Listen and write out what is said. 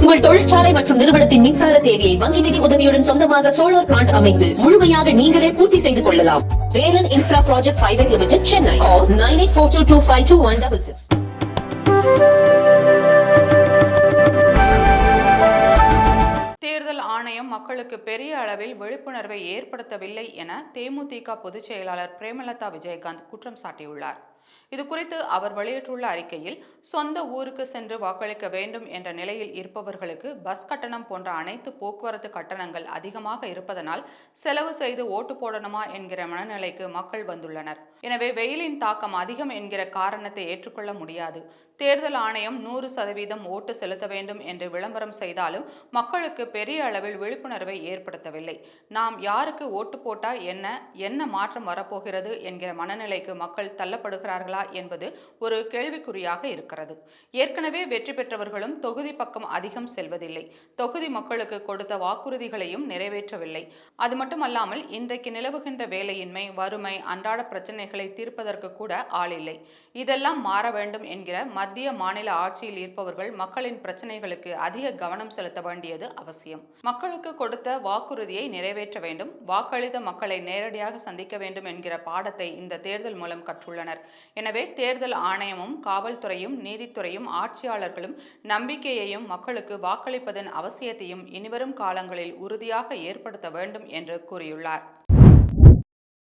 உங்கள் தொழிற்சாலை மற்றும் நிறுவனத்தின் மின்சார தேவையை வங்கி நிதி உதவியுடன் சொந்தமாக சோலார் பிளான்ட் அமைத்து முழுமையாக நீங்களே பூர்த்தி செய்து கொள்ளலாம். Velan infra project private limited, Chennai. 9842252166. தேர்தல் ஆணையம் மக்களுக்கு பெரிய அளவில் விழிப்புணர்வை ஏற்படுத்தவில்லை என தேமுதிக பொதுச் செயலாளர் பிரேமலதா விஜயகாந்த் குற்றம் சாட்டியுள்ளார். இதுகுறித்து அவர் வெளியிட்டுள்ள அறிக்கையில், சொந்த ஊருக்கு சென்று வாக்களிக்க வேண்டும் என்ற நிலையில் இருப்பவர்களுக்கு பஸ் கட்டணம் போன்ற அனைத்து போக்குவரத்து கட்டணங்கள் அதிகமாக இருப்பதனால் செலவு செய்து ஓட்டு போடணுமா என்கிற மனநிலைக்கு மக்கள் வந்துள்ளனர். எனவே வெயிலின் தாக்கம் அதிகம் என்கிற காரணத்தை ஏற்றுக்கொள்ள முடியாது. தேர்தல் ஆணையம் 100% ஓட்டு செலுத்த வேண்டும் என்று விளம்பரம் செய்தாலும் மக்களுக்கு பெரிய அளவில் விழிப்புணர்வை ஏற்படுத்தவில்லை. நாம் யாருக்கு ஓட்டு போட்டா என்ன மாற்றம் வரப்போகிறது என்கிற மனநிலைக்கு மக்கள் தள்ளப்படுகிறார்களா என்பது ஒரு கேள்விக்குறியாக இருக்கிறது. ஏற்கனவே வெற்றி பெற்றவர்களும் தொகுதி பக்கம் அதிகம் செல்வதில்லை. தொகுதி மக்களுக்கு கொடுத்த வாக்குறுதிகளையும் நிறைவேற்றவில்லை. அது மட்டுமல்லாமல் இன்றைக்கு நிலவுகின்ற வேலையின்மை, வறுமை, அன்றாட பிரச்சனைகளை தீர்ப்பதற்கு கூட ஆள் இல்லை. இதெல்லாம் மாற வேண்டும் என்கிற மத்திய மாநில ஆட்சியில் இருப்பவர்கள் மக்களின் பிரச்சனைகளுக்கு அதிக கவனம் செலுத்த வேண்டியது அவசியம். மக்களுக்கு கொடுத்த வாக்குறுதியை நிறைவேற்ற வேண்டும், வாக்களித்த மக்களை நேரடியாக சந்திக்க வேண்டும் என்கிற பாடத்தை இந்த தேர்தல் மூலம் கற்றுள்ளனர். எனவே தேர்தல் ஆணையமும் காவல்துறையும் நீதித்துறையும் ஆட்சியாளர்களும் நம்பிக்கையையும் மக்களுக்கு வாக்களிப்பதன் அவசியத்தையும் இனிவரும் காலங்களில் உறுதியாக ஏற்படுத்த வேண்டும் என்று கூறியுள்ளார்.